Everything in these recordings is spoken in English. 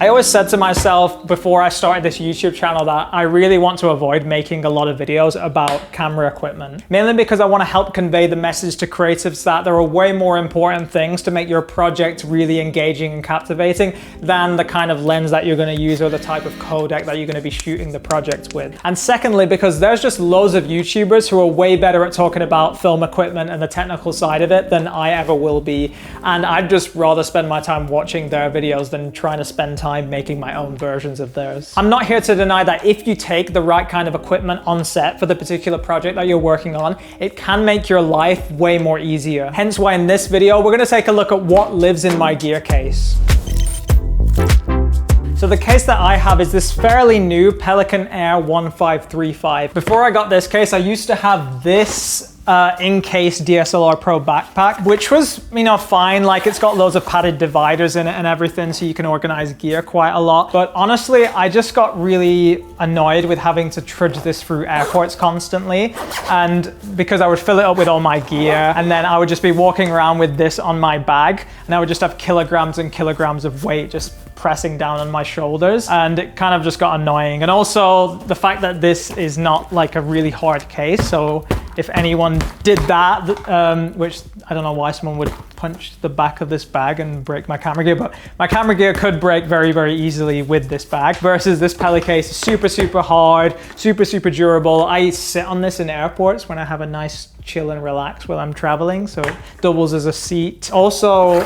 I always said to myself before I started this YouTube channel that I really want to avoid making a lot of videos about camera equipment. Mainly because I want to help convey the message to creatives that there are way more important things to make your project really engaging and captivating than the kind of lens that you're going to use or the type of codec that you're going to be shooting the project with. And secondly, because there's just loads of YouTubers who are way better at talking about film equipment and the technical side of it than I ever will be. And I'd just rather spend my time watching their videos than trying to spend time making my own versions of theirs. I'm not here to deny that if you take the right kind of equipment on set for the particular project that you're working on, it can make your life way more easier. Hence why in this video, we're gonna take a look at what lives in my gear case. So the case that I have is this fairly new Pelican Air 1535. Before I got this case, I used to have this in-case DSLR Pro backpack, which was, fine. Like, it's got loads of padded dividers in it and everything, so you can organize gear quite a lot. But honestly, I just got really annoyed with having to trudge this through airports constantly. And because I would fill it up with all my gear, and then I would just be walking around with this on my bag, and I would just have kilograms and kilograms of weight just pressing down on my shoulders, and it kind of just got annoying. And also the fact that this is not like a really hard case, so if anyone did that, which I don't know why someone would punch the back of this bag and break my camera gear, but my camera gear could break very, very easily with this bag, versus this Peli case is super, super hard, super, super durable. I sit on this in airports when I have a nice chill and relax while I'm traveling, so it doubles as a seat. Also,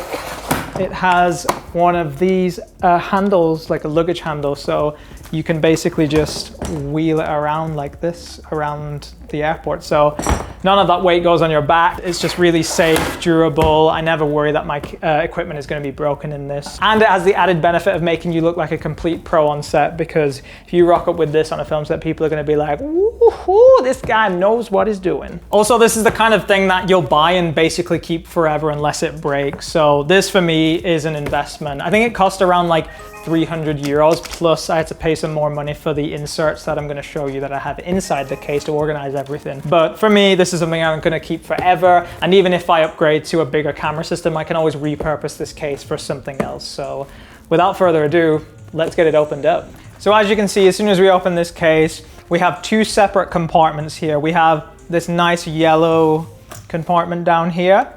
it has one of these handles, like a luggage handle, so you can basically just wheel it around like this around the airport. So none of that weight goes on your back. It's just really safe, durable. I never worry that my equipment is going to be broken in this. And it has the added benefit of making you look like a complete pro on set, because if you rock up with this on a film set, people are going to be like, woohoo, this guy knows what he's doing. Also, this is the kind of thing that you'll buy and basically keep forever unless it breaks. So this for me is an investment. I think it cost around like 300 euros, plus I had to pay some more money for the inserts that I'm going to show you that I have inside the case to organize everything. But for me, this is something I'm going to keep forever. And even if I upgrade to a bigger camera system, I can always repurpose this case for something else. So without further ado, let's get it opened up. So as you can see, as soon as we open this case, we have two separate compartments here. We have this nice yellow compartment down here,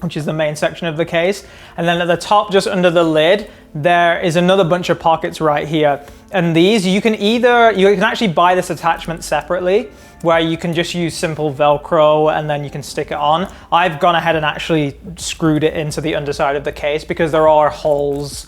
which is the main section of the case. And then at the top, just under the lid, there is another bunch of pockets right here. And these, you can actually buy this attachment separately, where you can just use simple Velcro and then you can stick it on. I've gone ahead and actually screwed it into the underside of the case because there are holes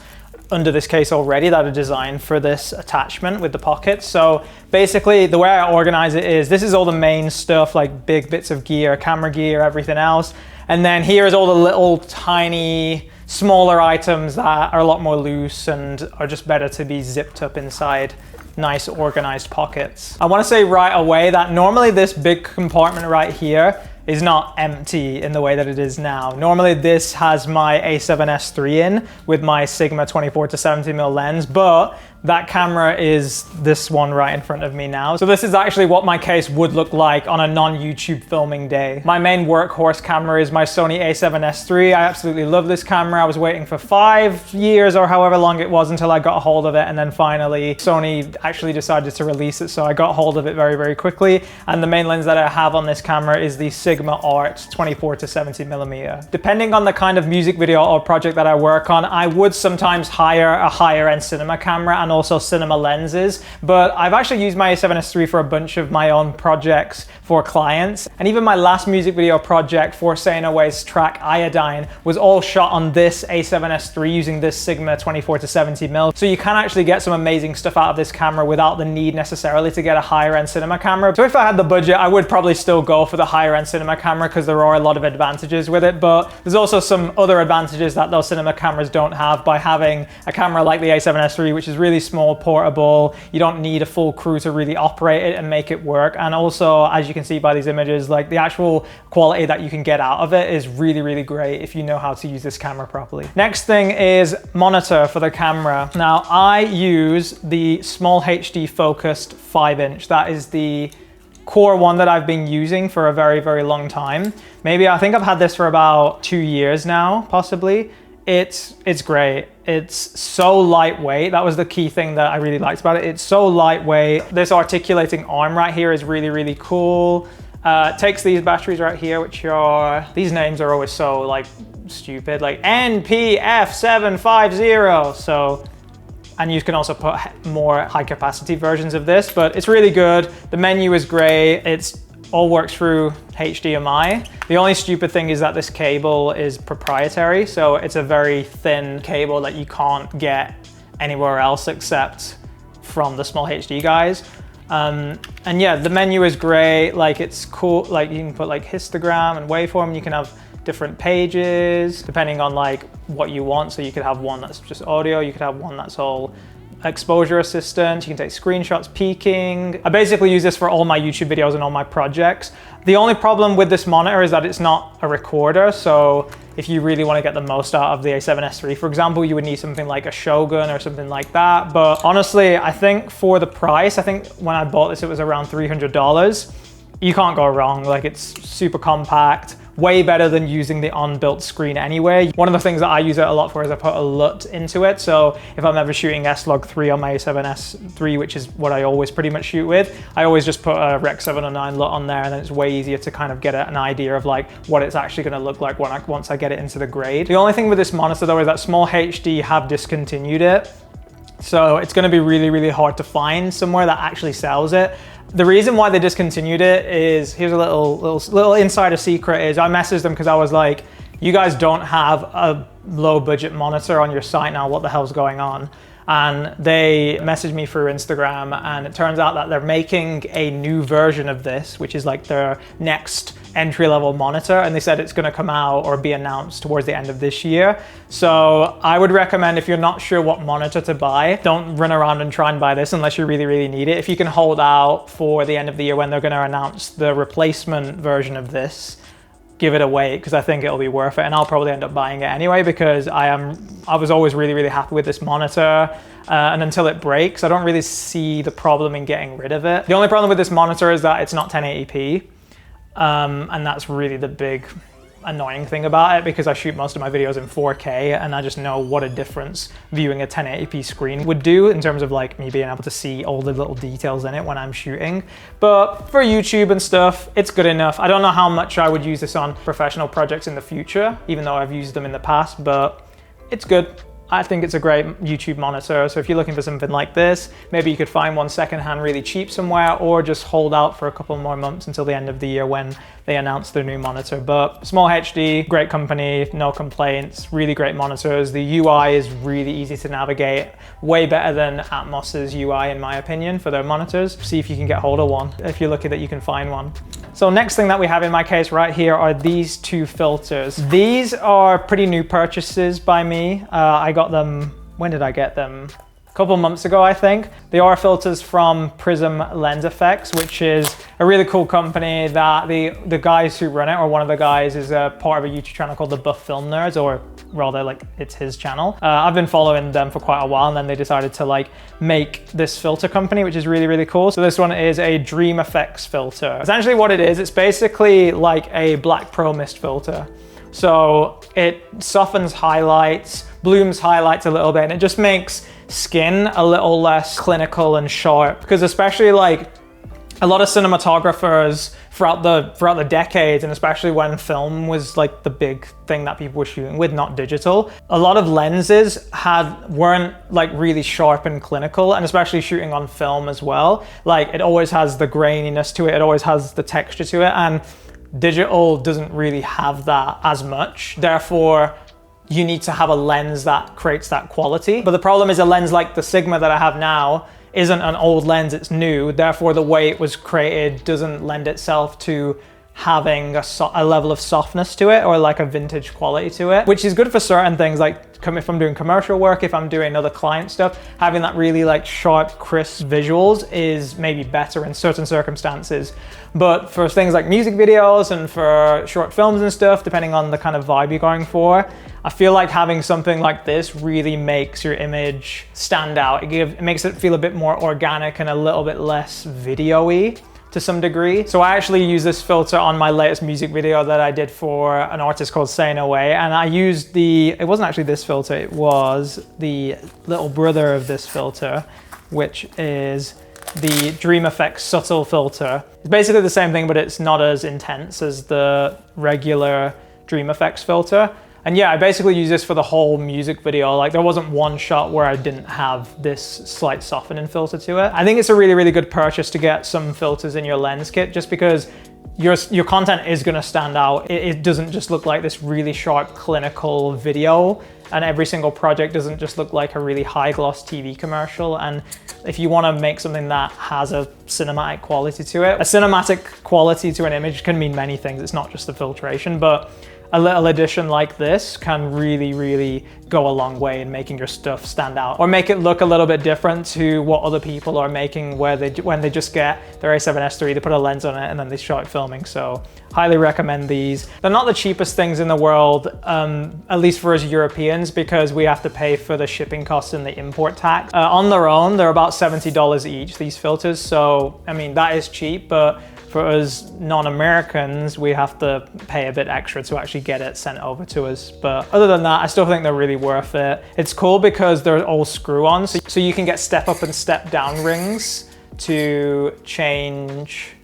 under this case already that are designed for this attachment with the pockets. So basically the way I organize it is, this is all the main stuff, like big bits of gear, camera gear, everything else. And then here is all the little tiny, smaller items that are a lot more loose and are just better to be zipped up inside nice organized pockets. I want to say right away that normally this big compartment right here is not empty in the way that it is now. Normally this has my A7S III in with my Sigma 24-70mm lens, but that camera is this one right in front of me now. So this is actually what my case would look like on a non-YouTube filming day. My main workhorse camera is my Sony A7S III. I absolutely love this camera. I was waiting for 5 years or however long it was until I got a hold of it, and then finally Sony actually decided to release it, so I got hold of it very, very quickly. And the main lens that I have on this camera is the Sigma Art 24-70mm. Depending on the kind of music video or project that I work on, I would sometimes hire a higher end cinema camera and also cinema lenses, but I've actually used my A7S III for a bunch of my own projects for clients. And even my last music video project for Saying Away's track Iodine was all shot on this A7S III using this Sigma 24-70mm. So you can actually get some amazing stuff out of this camera without the need necessarily to get a higher end cinema camera. So if I had the budget, I would probably still go for the higher end cinema camera because there are a lot of advantages with it, but there's also some other advantages that those cinema cameras don't have by having a camera like the A7S III, which is really small, portable. You don't need a full crew to really operate it and make it work. And also, as you can see by these images, like the actual quality that you can get out of it is really, really great if you know how to use this camera properly. Next thing is monitor for the camera. Now I use the small HD focused 5-inch. That is the core one that I've been using for a very, very long time. I think I've had this for about 2 years now, possibly. it's great. It's so lightweight. That was the key thing that I really liked about it. It's so lightweight. This articulating arm right here is really, really cool. It takes these batteries right here, which are, these names are always so like stupid, like NPF750. So, and you can also put more high capacity versions of this, but it's really good. The menu is great. It's all works through HDMI. The only stupid thing is that this cable is proprietary, so it's a very thin cable that you can't get anywhere else except from the small HD guys. And yeah, the menu is great. Like, it's cool. Like, you can put like histogram and waveform. You can have different pages depending on like what you want. So you could have one that's just audio. You could have one that's all exposure assistant. You can take screenshots, peaking. I basically use this for all my YouTube videos and all my projects. The only problem with this monitor is that it's not a recorder. So if you really want to get the most out of the A7S III, for example, you would need something like a Shogun or something like that. But honestly, I think for the price, I think when I bought this, it was around $300. You can't go wrong. Like, it's super compact, way better than using the on-built screen anyway. One of the things that I use it a lot for is I put a LUT into it. So if I'm ever shooting S-Log3 on my A7S III, which is what I always pretty much shoot with, I always just put a Rec 709 LUT on there, and then it's way easier to kind of get an idea of like what it's actually going to look like once I get it into the grade. The only thing with this monitor though is that Small HD have discontinued it. So it's going to be really, really hard to find somewhere that actually sells it. The reason why they discontinued it is, here's a little insider secret, is I messaged them because I was like, you guys don't have a low budget monitor on your site now, what the hell's going on? And they messaged me through Instagram, and it turns out that they're making a new version of this, which is like their next entry-level monitor, and they said it's going to come out or be announced towards the end of this year. So I would recommend, if you're not sure what monitor to buy, don't run around and try and buy this unless you really, really need it. If you can hold out for the end of the year when they're going to announce the replacement version of this, give it a wait, because I think it'll be worth it, and I'll probably end up buying it anyway, because I was always really, really happy with this monitor, and until it breaks, I don't really see the problem in getting rid of it. The only problem with this monitor is that it's not 1080p, and that's really the big annoying thing about it, because I shoot most of my videos in 4K, and I just know what a difference viewing a 1080p screen would do in terms of like me being able to see all the little details in it when I'm shooting. But for YouTube and stuff, it's good enough. I don't know how much I would use this on professional projects in the future, even though I've used them in the past, but it's good. I think it's a great YouTube monitor. So if you're looking for something like this, maybe you could find one secondhand really cheap somewhere, or just hold out for a couple more months until the end of the year when they announce their new monitor. But Small HD, great company, no complaints, really great monitors. The UI is really easy to navigate, way better than Atmos's UI in my opinion for their monitors. See if you can get hold of one, if you're lucky that you can find one. So next thing that we have in my case right here are these two filters. These are pretty new purchases by me. I got them, when did I get them? A couple months ago, I think. They are filters from Prism Lens Effects, which is a really cool company that the guys who run it, or one of the guys, is a part of a YouTube channel called the Buff Film Nerds, or rather like it's his channel. I've been following them for quite a while, and then they decided to like make this filter company, which is really, really cool. So this one is a Dream Effects filter. Essentially what it is, it's basically like a Black Pro Mist filter. So it softens highlights, blooms highlights a little bit, and it just makes skin a little less clinical and sharp. Because especially like a lot of cinematographers throughout the decades, and especially when film was like the big thing that people were shooting with, not digital, a lot of lenses weren't like really sharp and clinical, and especially shooting on film as well. Like, it always has the graininess to it, it always has the texture to it, and digital doesn't really have that as much. Therefore, you need to have a lens that creates that quality. But the problem is a lens like the Sigma that I have now isn't an old lens, it's new. Therefore, the way it was created doesn't lend itself to having a level of softness to it, or like a vintage quality to it, which is good for certain things. Like if I'm doing commercial work, if I'm doing other client stuff, having that really like sharp, crisp visuals is maybe better in certain circumstances. But for things like music videos and for short films and stuff, depending on the kind of vibe you're going for, I feel like having something like this really makes your image stand out. It makes it feel a bit more organic and a little bit less video-y. to some degree. So I actually use this filter on my latest music video that I did for an artist called Say No Way, and I used it wasn't actually this filter, it was the little brother of this filter, which is the Dream Effects Subtle filter. It's basically the same thing, but it's not as intense as the regular Dream Effects filter. And yeah, I basically use this for the whole music video. Like there wasn't one shot where I didn't have this slight softening filter to it. I think it's a really, really good purchase to get some filters in your lens kit, just because your content is gonna stand out. It doesn't just look like this really sharp clinical video, and every single project doesn't just look like a really high gloss TV commercial. And if you wanna make something that has a cinematic quality to it, a cinematic quality to an image can mean many things. It's not just the filtration, but a little addition like this can really, really go a long way in making your stuff stand out, or make it look a little bit different to what other people are making, when they just get their A7S III, they put a lens on it and then they start filming. So highly recommend these. They're not the cheapest things in the world, at least for us Europeans, because we have to pay for the shipping costs and the import tax. On their own, they're about $70 each, these filters. So, I mean, that is cheap, but for us non-Americans, we have to pay a bit extra to actually get it sent over to us. But other than that, I still think they're really worth it. It's cool because they're all screw-ons, so you can get step up and step down rings to change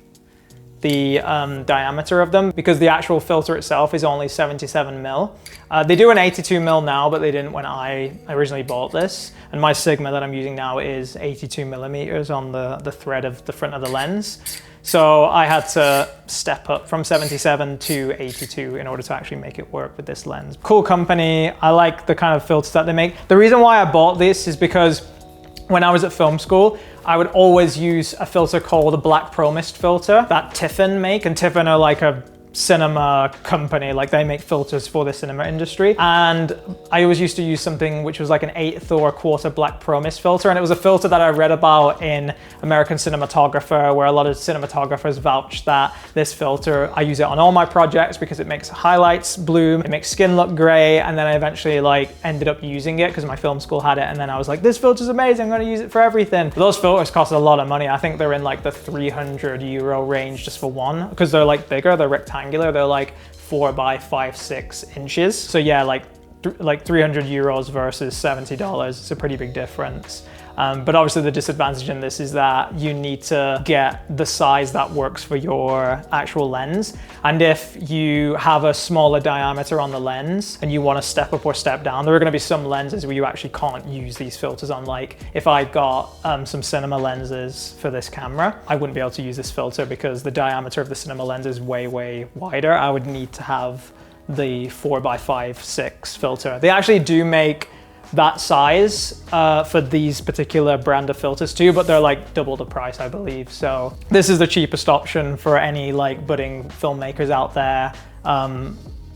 the diameter of them, because the actual filter itself is only 77 mil. They do an 82 mil now, but they didn't when I originally bought this. And my Sigma that I'm using now is 82 millimeters on the thread of the front of the lens. So I had to step up from 77 to 82 in order to actually make it work with this lens. Cool company. I like the kind of filters that they make. The reason why I bought this is because when I was at film school, I would always use a filter called a Black Pro Mist filter that Tiffin make, and Tiffin are like a cinema company, like they make filters for the cinema industry. And I always used to use something which was like an 1/8 or 1/4 Black Pro Mist filter, and it was a filter that I read about in American Cinematographer, where a lot of cinematographers vouched that this filter, I use it on all my projects because it makes highlights bloom, it makes skin look gray. And then I eventually like ended up using it because my film school had it, and then I was like, this filter's amazing, I'm gonna use it for everything. But those filters cost a lot of money. I think they're in like the 300 euro range just for one, because they're like bigger, they're rectangular. They're like 4 by 5, 6 inches. So yeah, like 300 euros versus $70. It's a pretty big difference. But obviously the disadvantage in this is that you need to get the size that works for your actual lens. And if you have a smaller diameter on the lens and you want to step up or step down, there are going to be some lenses where you actually can't use these filters on. Like if I got some cinema lenses for this camera, I wouldn't be able to use this filter because the diameter of the cinema lens is way, way wider. I would need to have the 4 by 5, 6 filter. They actually do make that size for these particular brand of filters too, but they're like double the price, I believe. So this is the cheapest option for any like budding filmmakers out there.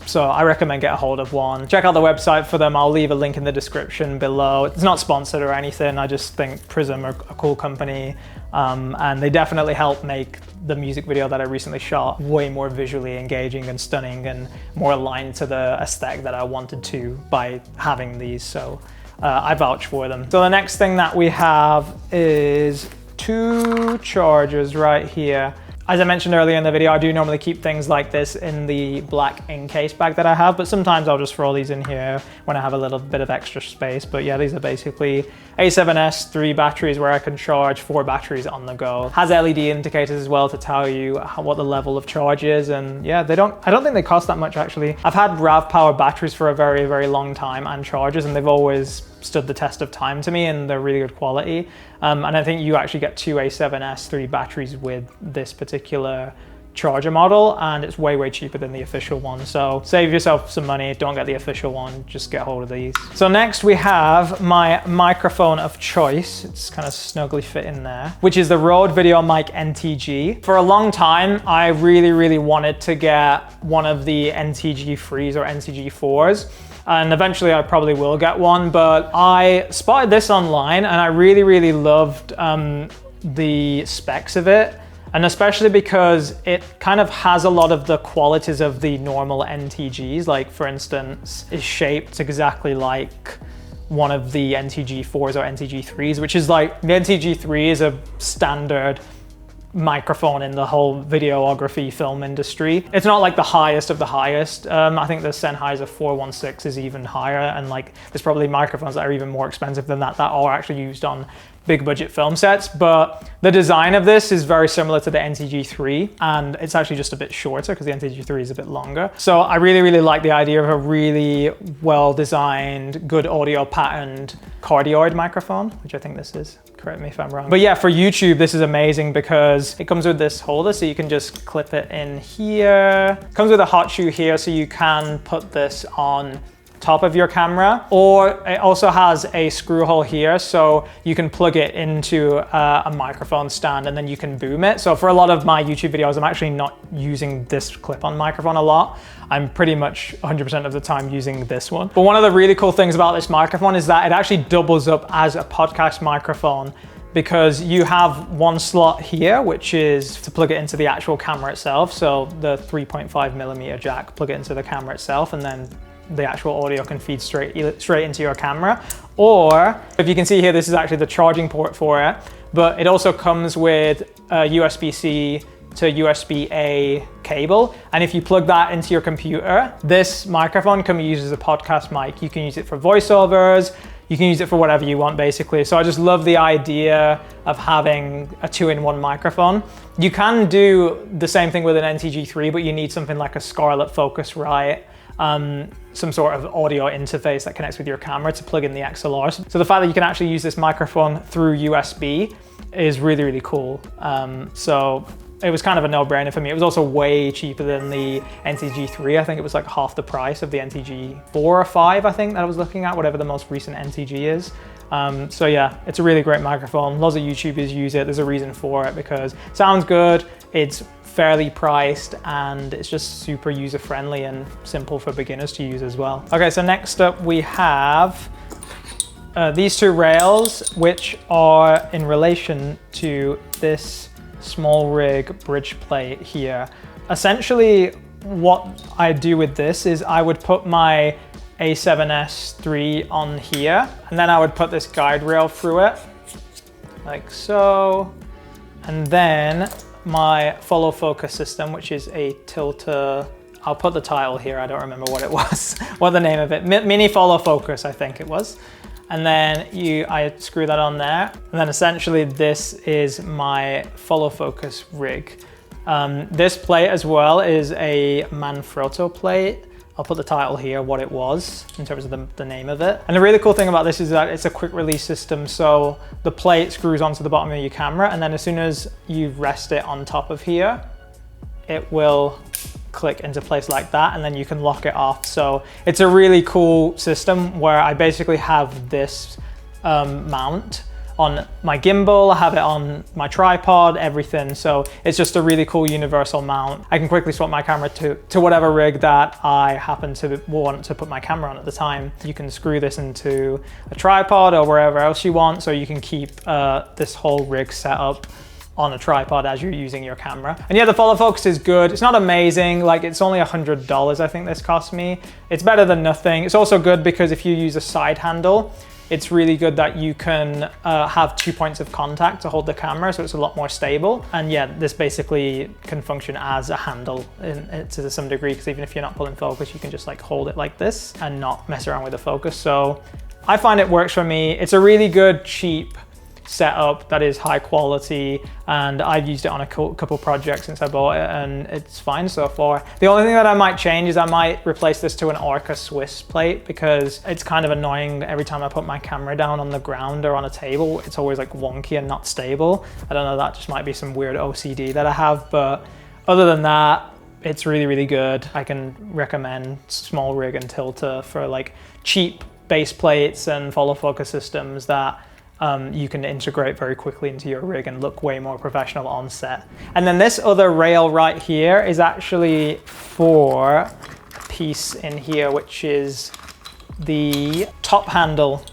So I recommend get a hold of one. Check out the website for them. I'll leave a link in the description below. It's not sponsored or anything. I just think Prism are a cool company. And they definitely help make the music video that I recently shot way more visually engaging and stunning and more aligned to the aesthetic that I wanted to by having these. So I vouch for them. So the next thing that we have is 2 chargers right here. As I mentioned earlier in the video, I do normally keep things like this in the black in-case bag that I have, but sometimes I'll just throw these in here when I have a little bit of extra space. But yeah, these are basically A7S III batteries where I can charge 4 batteries on the go. Has LED indicators as well to tell you what the level of charge is. And yeah, I don't think they cost that much actually. I've had RAV power batteries for a very, very long time and chargers, and they've always stood the test of time to me, and they're really good quality. And I think you actually get 2 A7S III batteries with this particular charger model, and it's way, way cheaper than the official one. So save yourself some money, don't get the official one, just get hold of these. So next we have my microphone of choice. It's kind of snugly fit in there, which is the Rode Video Mic NTG. For a long time, I really, really wanted to get one of the NTG 3s or NTG 4s. And eventually I probably will get one, but I spotted this online and I really, really loved the specs of it. And especially because it kind of has a lot of the qualities of the normal NTGs. Like for instance, is shaped exactly like one of the NTG 4s or NTG 3s, which is like, the NTG 3 is a standard microphone in the whole videography film industry. It's not like the highest of the highest. I think the Sennheiser 416 is even higher, and like there's probably microphones that are even more expensive than that are actually used on big budget film sets. But the design of this is very similar to the NTG3, and it's actually just a bit shorter because the NTG3 is a bit longer. So I really like the idea of a really well designed, good audio patterned cardioid microphone, which I think this is. Correct me if I'm wrong. But yeah, for YouTube, this is amazing because it comes with this holder, so you can just clip it in here. It comes with a hot shoe here, so you can put this on top of your camera, or it also has a screw hole here, so you can plug it into a microphone stand and then you can boom it. So for a lot of my YouTube videos, I'm actually not using this clip-on microphone a lot. I'm pretty much 100% of the time using this one. But one of the really cool things about this microphone is that it actually doubles up as a podcast microphone, because you have one slot here, which is to plug it into the actual camera itself. So the 3.5mm jack, plug it into the camera itself, and then the actual audio can feed straight into your camera. Or if you can see here, this is actually the charging port for it, but it also comes with a USB-C to USB-A cable. And if you plug that into your computer, this microphone can be used as a podcast mic. You can use it for voiceovers, you can use it for whatever you want basically. So I just love the idea of having a 2-in-1 microphone. You can do the same thing with an NTG3, but you need something like a Scarlett Focusrite, some sort of audio interface that connects with your camera to plug in the XLRs. So the fact that you can actually use this microphone through USB is really cool. So it was kind of a no-brainer for me. It was also way cheaper than the NTG3. I think it was like half the price of the NTG4 or 5, I think, that I was looking at, whatever the most recent NTG is. So yeah, it's a really great microphone. Lots of YouTubers use it. There's a reason for it, because it sounds good, it's fairly priced, and it's just super user-friendly and simple for beginners to use as well. Okay, so next up we have these two rails, which are in relation to this small rig bridge plate here. Essentially, what I do with this is I would put my A7S III on here, and then I would put this guide rail through it, like so, and then my follow focus system, which is a tilter. I'll put the title here, I don't remember what it was, what the name of it, mini follow focus, I think it was. And then I screw that on there. And then essentially this is my follow focus rig. This plate as well is a Manfrotto plate. I'll put the title here, what it was, in terms of the name of it. And the really cool thing about this is that it's a quick release system. So the plate screws onto the bottom of your camera, and then as soon as you rest it on top of here, it will click into place like that, and then you can lock it off. So it's a really cool system where I basically have this mount on my gimbal, I have it on my tripod, everything. So it's just a really cool universal mount. I can quickly swap my camera to whatever rig that I happen to want to put my camera on at the time. You can screw this into a tripod or wherever else you want, so you can keep this whole rig set up on a tripod as you're using your camera. And yeah, the follow focus is good. It's not amazing, like it's only $100 I think this cost me. It's better than nothing. It's also good because if you use a side handle, it's really good that you can have 2 points of contact to hold the camera, so it's a lot more stable. And yeah, this basically can function as a handle to some degree, because even if you're not pulling focus, you can just like hold it like this and not mess around with the focus. So I find it works for me. It's a really good, cheap setup that is high quality, and I've used it on a couple projects since I bought it, and it's fine so far. The only thing that I might change is I might replace this to an Orca Swiss plate, because it's kind of annoying every time I put my camera down on the ground or on a table. It's always like wonky and not stable. I don't know, that just might be some weird OCD that I have, but other than that, it's really good. I can recommend small rig and tilter for like cheap base plates and follow focus systems that you can integrate very quickly into your rig and look way more professional on set. And then this other rail right here is actually for a piece in here, which is the top handle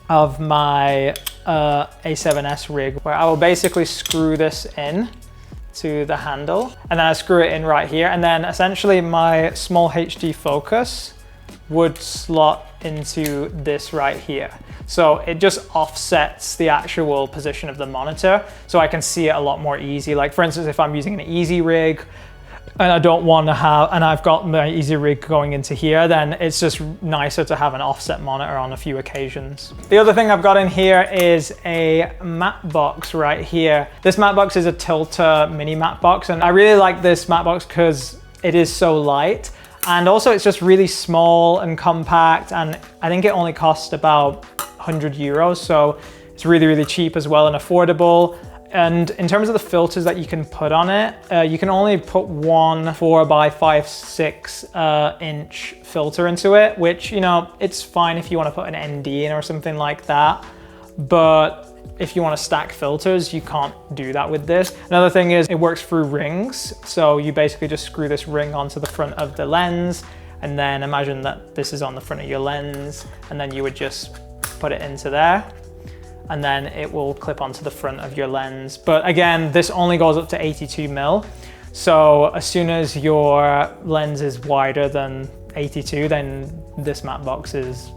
of my A7S rig, where I will basically screw this in to the handle, and then I screw it in right here, and then essentially my small HD focus would slot into this right here. So it just offsets the actual position of the monitor, so I can see it a lot more easy. Like for instance, if I'm using an easy rig and I don't want to have, and I've got my easy rig going into here, then it's just nicer to have an offset monitor on a few occasions. The other thing I've got in here is a Mattbox right here. This Mattbox is a Tilter mini Mattbox, and I really like this Mattbox because it is so light. And also it's just really small and compact, and I think it only cost about 100 euros. So it's really, really cheap as well and affordable. And in terms of the filters that you can put on it, you can only put one 4x5.6 inch filter into it, which, you know, it's fine if you want to put an ND in or something like that. But if you want to stack filters, you can't do that with this. Another thing is it works through rings. So you basically just screw this ring onto the front of the lens, and then imagine that this is on the front of your lens, and then you would just put it into there, and then it will clip onto the front of your lens. But again, this only goes up to 82mm. So as soon as your lens is wider than 82, then this Mattbox is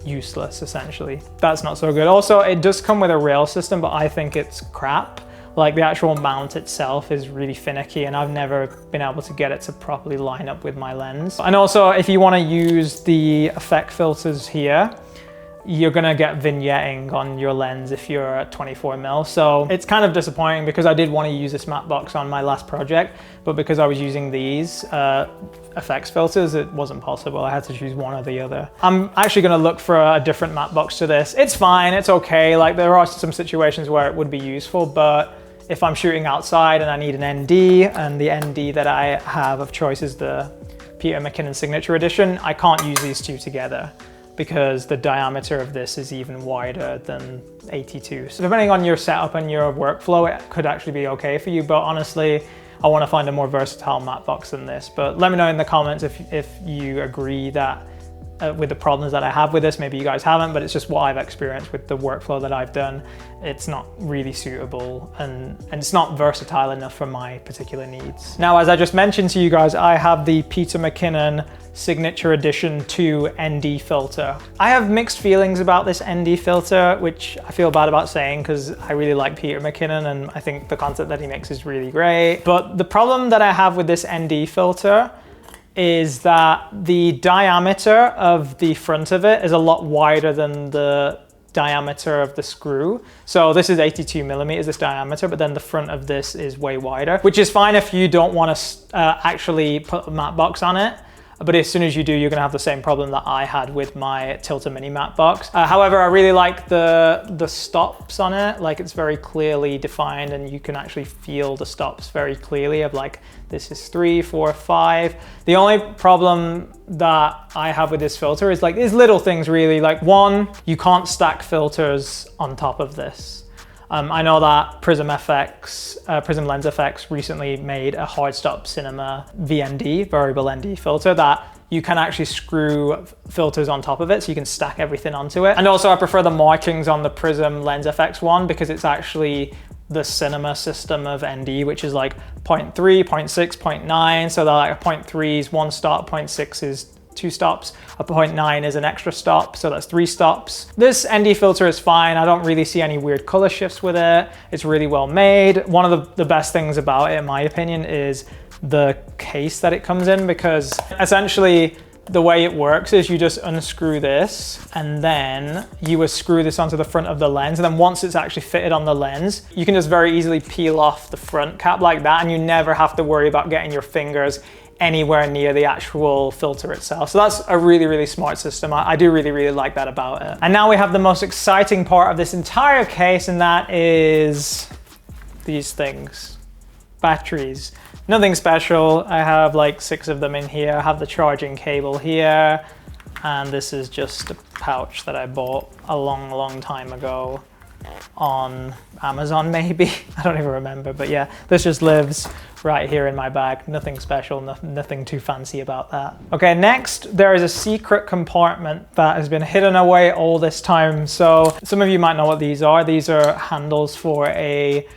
useless essentially. That's not so good. Also, it does come with a rail system, but I think it's crap. Like the actual mount itself is really finicky, and I've never been able to get it to properly line up with my lens. And also, if you want to use the effect filters here, you're gonna get vignetting on your lens if you're at 24mm. So it's kind of disappointing because I did want to use this Mattbox on my last project, but because I was using these effects filters, it wasn't possible. I had to choose one or the other. I'm actually gonna look for a different Mattbox to this. It's fine, it's okay. Like there are some situations where it would be useful, but if I'm shooting outside and I need an ND, and the ND that I have of choice is the Peter McKinnon Signature Edition, I can't use these two together, because the diameter of this is even wider than 82. So depending on your setup and your workflow, it could actually be okay for you, but honestly, I want to find a more versatile Mattbox than this. But let me know in the comments if you agree that with the problems that I have with this. Maybe you guys haven't, but it's just what I've experienced with the workflow that I've done. It's not really suitable, and it's not versatile enough for my particular needs. Now, as I just mentioned to you guys, I have the Peter McKinnon Signature Edition 2 ND filter. I have mixed feelings about this ND filter, which I feel bad about saying because I really like Peter McKinnon and I think the content that he makes is really great. But the problem that I have with this ND filter is that the diameter of the front of it is a lot wider than the diameter of the screw. So this is 82mm, this diameter, but then the front of this is way wider, which is fine if you don't want to actually put a Mattbox on it. But as soon as you do, you're gonna have the same problem that I had with my Tilter Mini Mattbox. However, I really like the stops on it. Like it's very clearly defined, and you can actually feel the stops very clearly of like, this is 3, 4, 5. The only problem that I have with this filter is like, these little things really. Like one, you can't stack filters on top of this. I know that Prism Lens FX recently made a hard stop cinema VND, variable ND filter, that you can actually screw filters on top of it, so you can stack everything onto it. And also I prefer the markings on the Prism Lens FX one because it's actually the cinema system of ND, which is like 0.3, 0.6, 0.9. So they're like a 0.3 is 1 stop, 0.6 is 2 stops, a 0.9 is an extra stop, so that's 3 stops. This ND filter is fine. I don't really see any weird color shifts with it. It's really well made. One of the best things about it, in my opinion, is the case that it comes in, because essentially the way it works is you just unscrew this and then you would screw this onto the front of the lens, and then once it's actually fitted on the lens, you can just very easily peel off the front cap like that, and you never have to worry about getting your fingers anywhere near the actual filter itself. So that's a really, really smart system. I do really, really like that about it. And now we have the most exciting part of this entire case, and that is these things. Batteries. Nothing special. I have like 6 of them in here. I have the charging cable here, and this is just a pouch that I bought a long, long time ago on Amazon maybe. I don't even remember, but yeah, this just lives right here in my bag. Nothing special, nothing too fancy about that. Okay, next there is a secret compartment that has been hidden away all this time. So some of you might know what these are. These are handles for a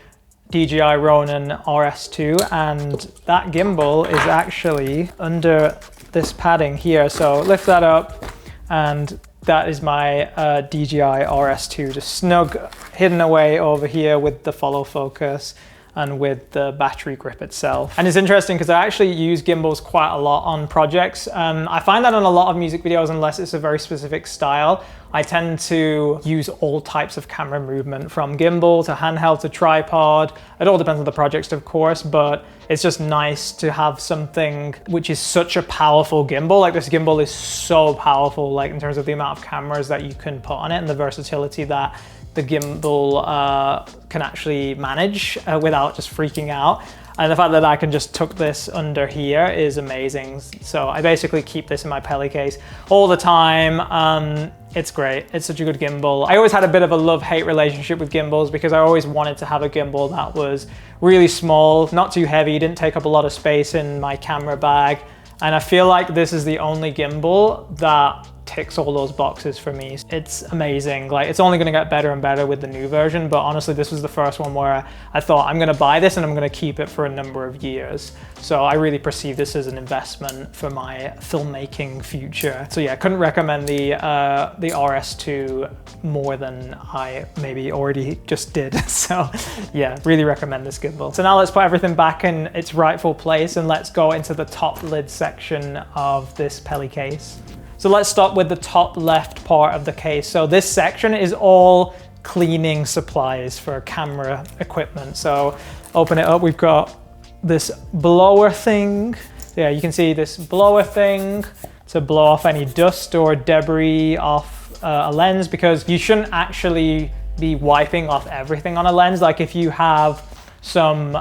DJI Ronin RS2, and that gimbal is actually under this padding here. So lift that up, and that is my DJI RS2, just snug hidden away over here with the follow focus and with the battery grip itself. And it's interesting because I actually use gimbals quite a lot on projects. I find that on a lot of music videos, unless it's a very specific style, I tend to use all types of camera movement, from gimbal to handheld to tripod. It all depends on the project, of course, but it's just nice to have something which is such a powerful gimbal. Like, this gimbal is so powerful, like in terms of the amount of cameras that you can put on it and the versatility that the gimbal can actually manage without just freaking out. And the fact that I can just tuck this under here is amazing. So I basically keep this in my Peli case all the time. It's great. It's such a good gimbal. I always had a bit of a love-hate relationship with gimbals because I always wanted to have a gimbal that was really small, not too heavy, didn't take up a lot of space in my camera bag. And I feel like this is the only gimbal that ticks all those boxes for me. It's amazing. Like, it's only going to get better and better with the new version, but honestly, this was the first one where I thought, I'm going to buy this and I'm going to keep it for a number of years. So I really perceive this as an investment for my filmmaking future. So yeah, I couldn't recommend the RS2 more than I maybe already just did. So yeah, really recommend this gimbal. So now let's put everything back in its rightful place and let's go into the top lid section of this Peli case. So let's start with the top left part of the case. So this section is all cleaning supplies for camera equipment. So open it up, we've got this blower thing. Yeah, you can see this blower thing to blow off any dust or debris off a lens, because you shouldn't actually be wiping off everything on a lens. Like, if you have some,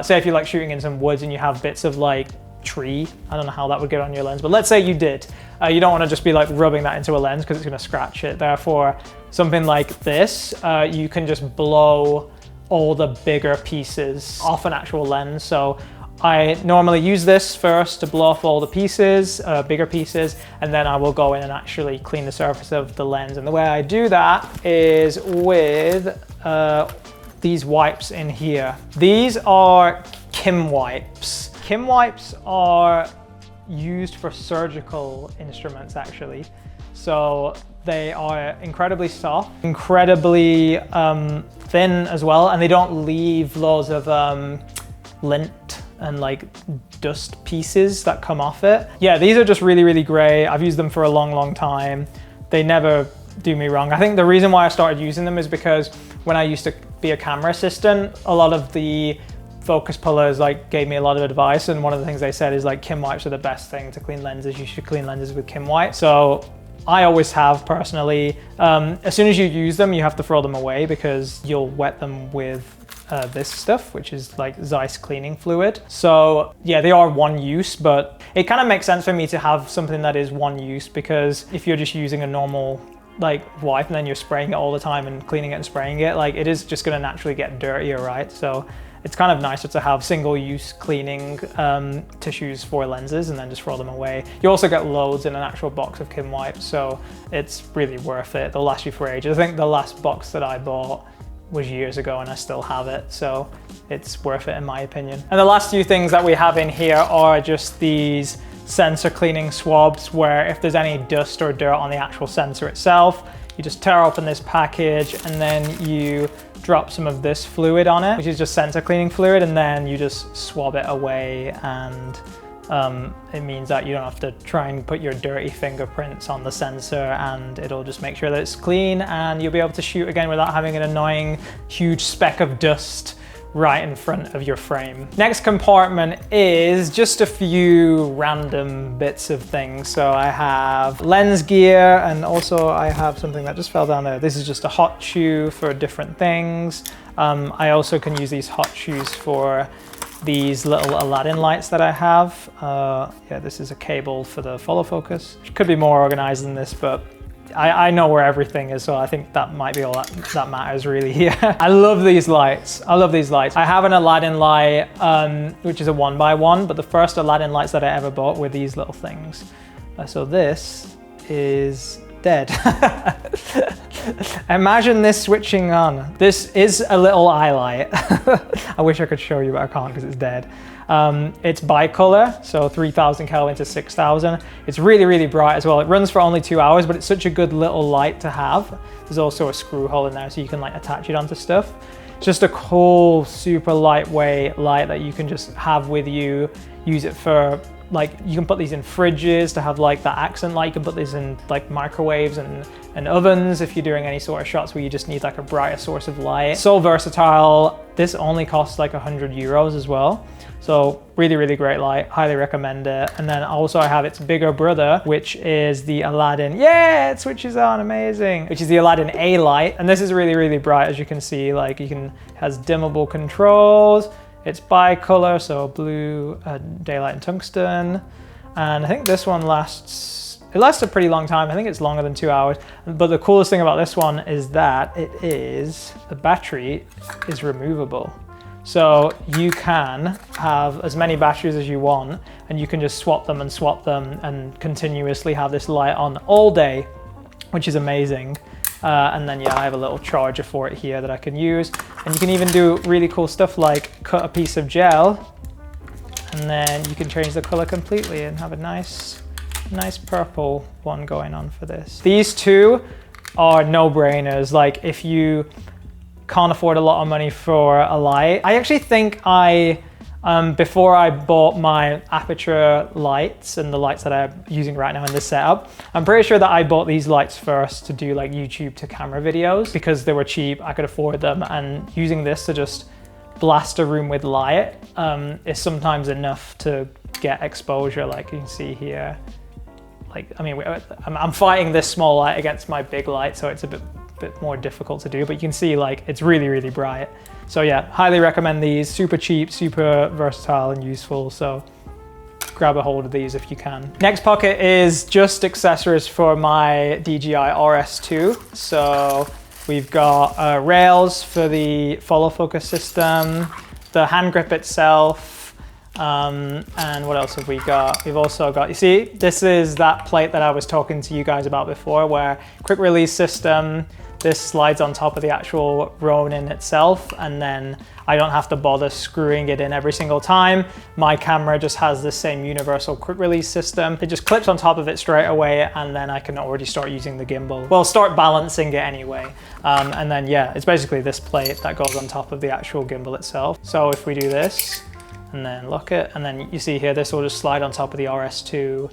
say if you're like shooting in some woods and you have bits of like tree, I don't know how that would get on your lens, but let's say you did. You don't want to just be like rubbing that into a lens because it's going to scratch it. Therefore, something like this, you can just blow all the bigger pieces off an actual lens. So I normally use this first to blow off all the pieces, bigger pieces, and then I will go in and actually clean the surface of the lens. And the way I do that is with these wipes in here. These are Kim wipes. Kim wipes are used for surgical instruments, actually. So they are incredibly soft, incredibly thin as well, and they don't leave loads of lint and like dust pieces that come off it. Yeah, these are just really, really great. I've used them for a long, long time. They never do me wrong. I think the reason why I started using them is because when I used to be a camera assistant, a lot of the focus pullers like gave me a lot of advice, and one of the things they said is like, Kim wipes are the best thing to clean lenses. You should clean lenses with Kim wipe. So I always have, personally. As soon as you use them, you have to throw them away because you'll wet them with this stuff, which is like Zeiss cleaning fluid. So yeah, they are one use, but it kind of makes sense for me to have something that is one use, because if you're just using a normal like wipe and then you're spraying it all the time and cleaning it and spraying it, like, it is just going to naturally get dirtier, right? So it's kind of nicer to have single-use cleaning tissues for lenses and then just throw them away. You also get loads in an actual box of Kim wipes, so it's really worth it. They'll last you for ages. I think the last box that I bought was years ago and I still have it, so it's worth it in my opinion. And the last few things that we have in here are just these sensor cleaning swabs, where if there's any dust or dirt on the actual sensor itself, you just tear open this package and then you drop some of this fluid on it, which is just sensor cleaning fluid, and then you just swab it away, and it means that you don't have to try and put your dirty fingerprints on the sensor, and it'll just make sure that it's clean and you'll be able to shoot again without having an annoying huge speck of dust right in front of your frame. Next compartment is just a few random bits of things. So I have lens gear, and also I have something that just fell down there. This is just a hot shoe for different things. I also can use these hot shoes for these little Aladdin lights that I have. Yeah, this is a cable for the follow focus. It could be more organized than this, but I know where everything is, so I think that might be all that matters really here. I love these lights. I love these lights. I have an Aladdin light, which is a 1x1, but the first Aladdin lights that I ever bought were these little things. So this is dead. Imagine this switching on. This is a little eye light. I wish I could show you, but I can't because it's dead. It's bicolor, so 3000 Kelvin to 6000. It's really, really bright as well. It runs for only 2 hours, but it's such a good little light to have. There's also a screw hole in there so you can like attach it onto stuff. It's just a cool, super lightweight light that you can just have with you. Use it for like, you can put these in fridges to have like that accent light. You can put these in like microwaves and ovens if you're doing any sort of shots where you just need like a brighter source of light. So versatile. This only costs like 100 euros as well. So really, really great light, highly recommend it. And then also I have its bigger brother, which is the Aladdin, yeah, it switches on, amazing, which is the Aladdin A light. And this is really, really bright, as you can see, like has dimmable controls. It's bicolor, so blue, daylight and tungsten. And I think this one lasts a pretty long time. I think it's longer than 2 hours. But the coolest thing about this one is that the battery is removable. So you can have as many batteries as you want, and you can just swap them and continuously have this light on all day, which is amazing. And then yeah, I have a little charger for it here that I can use. And you can even do really cool stuff like cut a piece of gel, and then you can change the color completely and have a nice purple one going on for this. These two are no-brainers. Like if you can't afford a lot of money for a light. I actually think before I bought my aperture lights and the lights that I'm using right now in this setup, I'm pretty sure that I bought these lights first to do like YouTube to camera videos because they were cheap, I could afford them, and using this to just blast a room with light is sometimes enough to get exposure, like you can see here. Like, I mean, I'm fighting this small light against my big light, so it's a bit more difficult to do, but you can see like it's really, really bright. So yeah, highly recommend these. Super cheap, super versatile and useful. So grab a hold of these if you can. Next pocket is just accessories for my DJI RS2. So we've got rails for the follow focus system, the hand grip itself, and what else have we got? We've also got, you see, this is that plate that I was talking to you guys about before, where quick release system. This slides on top of the actual Ronin itself, and then I don't have to bother screwing it in every single time. My camera just has the same universal quick release system. It just clips on top of it straight away, and then I can already start using the gimbal. Well, start balancing it anyway. And then yeah, it's basically this plate that goes on top of the actual gimbal itself. So if we do this, and then lock it, and then you see here, this will just slide on top of the RS2,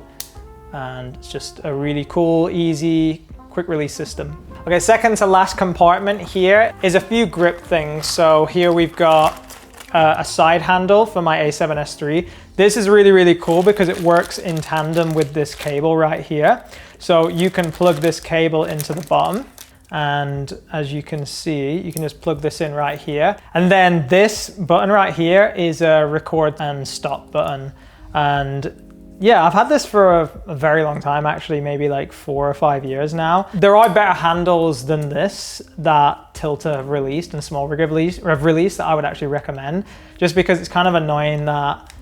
and it's just a really cool, easy, quick release system. Okay, second to last compartment here is a few grip things. So here we've got a side handle for my A7S III. This is really, really cool because it works in tandem with this cable right here. So you can plug this cable into the bottom, and as you can see, you can just plug this in right here. And then this button right here is a record and stop button. And yeah, I've had this for a very long time, actually, maybe like 4 or 5 years now. There are better handles than this that Tilta have released and Small Rig have released that I would actually recommend, just because it's kind of annoying that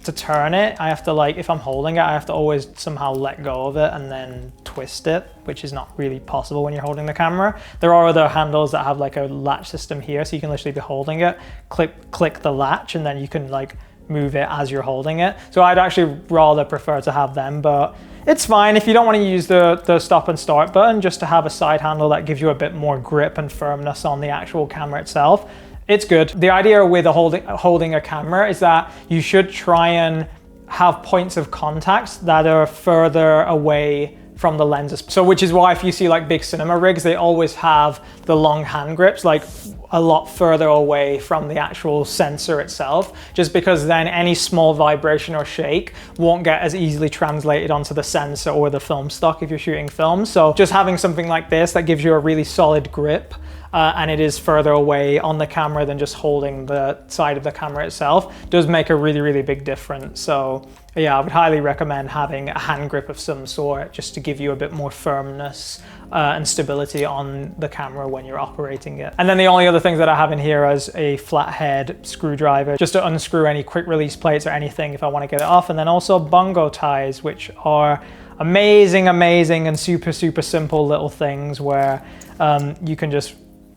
to turn it, I have to, like, if I'm holding it, I have to always somehow let go of it and then twist it, which is not really possible when you're holding the camera. There are other handles that have like a latch system here, so you can literally be holding it, click the latch, and then you can like move it as you're holding it. So I'd actually rather prefer to have them, but it's fine if you don't want to use the stop and start button, just to have a side handle that gives you a bit more grip and firmness on the actual camera itself. It's good. The idea with holding a camera is that you should try and have points of contact that are further away from the lenses. So which is why if you see like big cinema rigs, they always have the long hand grips like a lot further away from the actual sensor itself, just because then any small vibration or shake won't get as easily translated onto the sensor or the film stock if you're shooting film. So just having something like this that gives you a really solid grip, and it is further away on the camera than just holding the side of the camera itself, does make a really, really big difference. So yeah, I would highly recommend having a hand grip of some sort, just to give you a bit more firmness and stability on the camera when you're operating it. And then the only other things that I have in here is a flathead screwdriver, just to unscrew any quick release plates or anything if I want to get it off. And then also bongo ties, which are amazing and super simple little things where you can just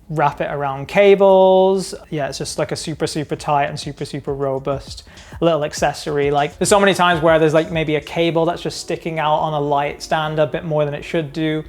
wrap it around cables. Yeah, it's just like a super tight and super robust little accessory. Like there's so many times where there's like maybe a cable that's just sticking out on a light stand a bit more than it should do.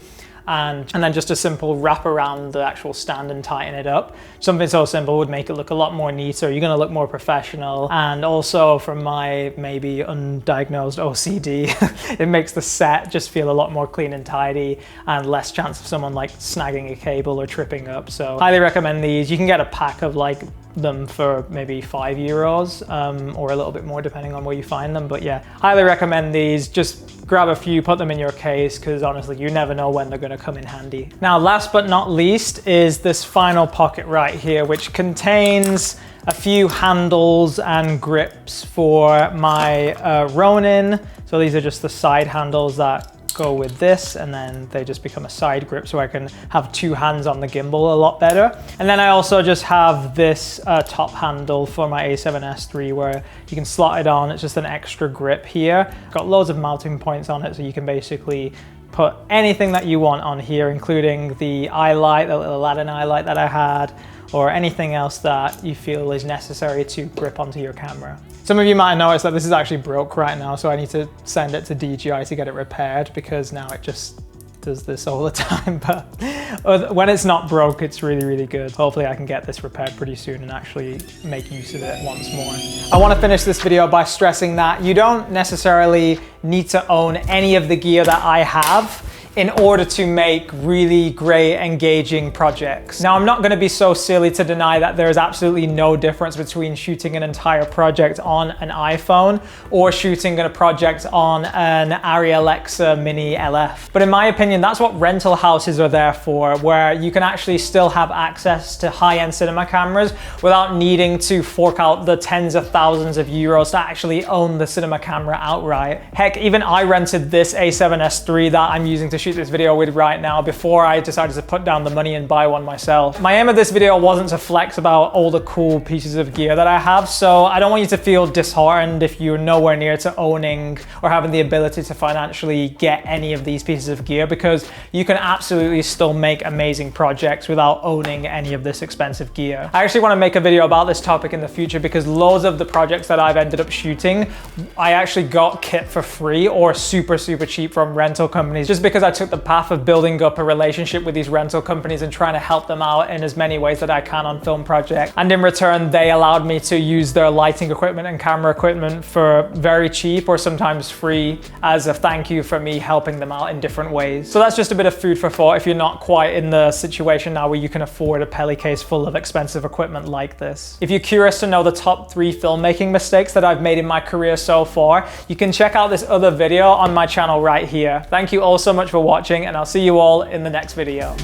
And then just a simple wrap around the actual stand and tighten it up. Something so simple would make it look a lot more neater. You're gonna look more professional. And also from my maybe undiagnosed OCD, it makes the set just feel a lot more clean and tidy and less chance of someone like snagging a cable or tripping up. So highly recommend these. You can get a pack of like them for maybe €5 or a little bit more depending on where you find them. But yeah, highly recommend these. Just grab a few, put them in your case, because honestly, you never know when they're going to come in handy. Now, last but not least is this final pocket right here, which contains a few handles and grips for my Ronin. So these are just the side handles that go with this, and then they just become a side grip so I can have two hands on the gimbal a lot better. And then I also just have this top handle for my A7S III where you can slot it on. It's just an extra grip here. Got loads of mounting points on it, so you can basically put anything that you want on here, including the eye light, the little Aladdin eye light that I had, or anything else that you feel is necessary to grip onto your camera. Some of you might notice that this is actually broke right now, so I need to send it to DJI to get it repaired, because now it just does this all the time. But when it's not broke, it's really good. Hopefully I can get this repaired pretty soon and actually make use of it once more. I want to finish this video by stressing that you don't necessarily need to own any of the gear that I have in order to make really great, engaging projects. Now, I'm not gonna be so silly to deny that there is absolutely no difference between shooting an entire project on an iPhone or shooting a project on an Arri Alexa Mini LF. But in my opinion, that's what rental houses are there for, where you can actually still have access to high-end cinema cameras without needing to fork out the tens of thousands of euros to actually own the cinema camera outright. Heck, even I rented this A7S III that I'm using to shoot this video with right now before I decided to put down the money and buy one myself. My aim of this video wasn't to flex about all the cool pieces of gear that I have, so I don't want you to feel disheartened if you're nowhere near to owning or having the ability to financially get any of these pieces of gear, because you can absolutely still make amazing projects without owning any of this expensive gear. I actually want to make a video about this topic in the future, because loads of the projects that I've ended up shooting, I actually got kit for free or super cheap from rental companies, just because I took the path of building up a relationship with these rental companies and trying to help them out in as many ways that I can on film projects. And in return, they allowed me to use their lighting equipment and camera equipment for very cheap or sometimes free as a thank you for me helping them out in different ways. So that's just a bit of food for thought if you're not quite in the situation now where you can afford a Peli case full of expensive equipment like this. If you're curious to know the top 3 filmmaking mistakes that I've made in my career so far, you can check out this other video on my channel right here. Thank you all so much for watching, and I'll see you all in the next video.